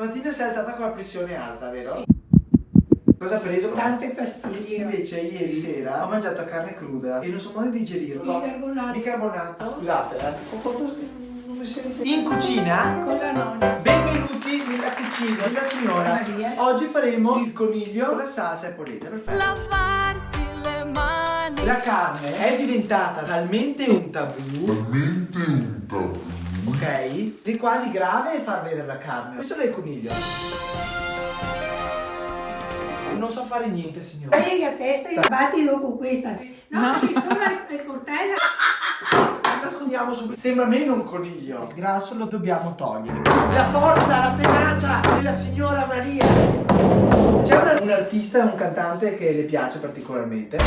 Stamattina sei alzata con la pressione alta, vero? Sì. Cosa hai preso? Tante pastiglie. Invece ieri sera ho mangiato carne cruda e non so mai digerirlo. Bicarbonato. Bicarbonato. Scusate, non mi sente. In cucina? Con la nonna. Benvenuti nella cucina della signora. Maria. Oggi faremo il coniglio con la salsa e polenta, perfetto. Lavarsi le mani. La carne è diventata talmente un tabù, ok? È quasi grave far vedere la carne. Questo è il coniglio. Non so fare niente, signora. Fai a testa e batti dopo questa. No, che sono il coltello. Nascondiamo subito. Sembra meno un coniglio. Il grasso lo dobbiamo togliere. La forza, la tenacia della signora Maria. C'è un artista e un cantante che le piace particolarmente.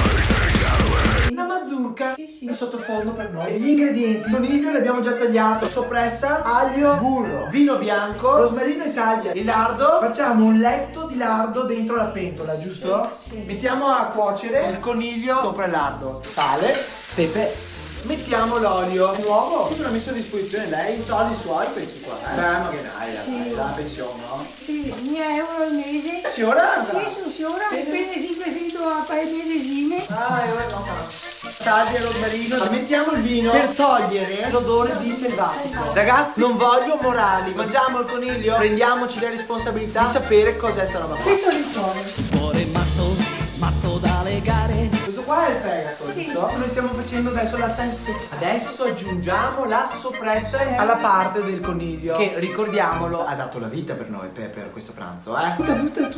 Una mazurka. Sì, sì. In sottofondo per noi. Gli ingredienti: coniglio l'abbiamo già tagliato, soppressa, aglio, burro, vino bianco, rosmarino e salvia e lardo. Facciamo un letto di lardo dentro la pentola, giusto? Sì. Mettiamo a cuocere il coniglio sopra il lardo. Sale, pepe. Mettiamo l'olio nuovo. Questo l'ha messo a disposizione lei. Soldi suoi questi qua. Beh, ma che dai, Sì. la pensione, no? Sì, 1000 euro al mese. Signora? Sì, sono signora. E spende sempre finito a fare le resine. Ah, no. Salvia e rosmarino. Mettiamo il vino per togliere l'odore di selvatico. Ragazzi, non voglio morali. Mangiamo il coniglio. Prendiamoci la responsabilità di sapere cos'è sta roba qua. Questo è il cuore. Cuore matto, matto da legare. Questo qua è il fegato, Sì. giusto? Noi stiamo facendo adesso la salsa. Adesso aggiungiamo la soppressa alla parte del coniglio, che ricordiamolo ha dato la vita per noi per questo pranzo, eh? Tutto.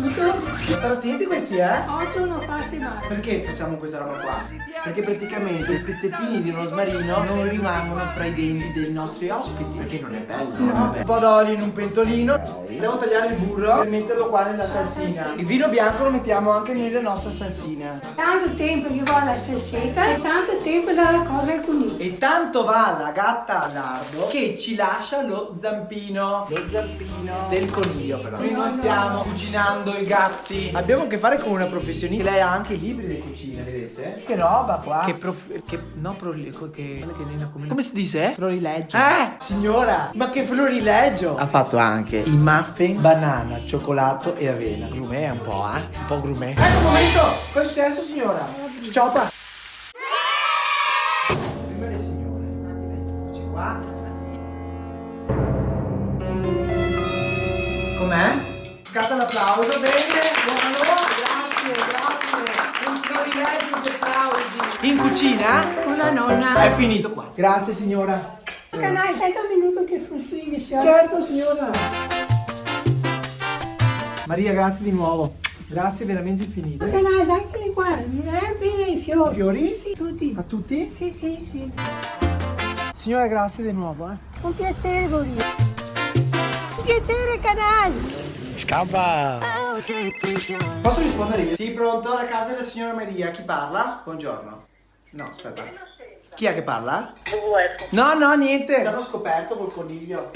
State attenti questi, eh? Oggi non farsi male. Perché facciamo questa roba qua? Perché praticamente i pezzettini di rosmarino non rimangono tra i denti dei nostri ospiti. Perché non è bello, non è bello. Un po' d'olio in un pentolino. Devo tagliare il burro e metterlo qua nella salsina. Il vino bianco lo mettiamo anche nella nostra salsina. Tanto tempo che va alla salsetta e tanto tempo dalla cosa al coniglio. E tanto va la gatta a lardo che ci lascia lo zampino. Lo zampino del coniglio, però. Qui non stiamo cucinando i gatti. Abbiamo a che fare con una professionista. Lei ha anche i libri di cucina, vedete? Che roba qua. Come si dice? Florileggio. Signora, ma che florileggio! Ha fatto anche i muffin, banana, cioccolato e avena. Grumet un po', eh? Un po' grumet. Ecco un momento! Cosa è successo, signora? Ciopa! Prima le signore. Eccoci qua. Com'è? Scatta l'applauso, bene, buono, grazie. Un florileggio di applausi. In cucina? Con la nonna. È finito qua. Grazie signora. Canale, aspetta un minuto che frustigli, Certo signora. Maria, grazie di nuovo. Grazie veramente infinite. Canale, dai che li guarda, non è bene i fiori. Fiori? Sì, tutti. A tutti? Sì. Signora, grazie di nuovo, eh. Un piacere, Goria. Un piacere, Canale. Scampa! Posso rispondere io? Sì, pronto, la casa della signora Maria. Chi parla? Buongiorno. No, aspetta. Chi è che parla? No, niente. L'hanno scoperto col coniglio.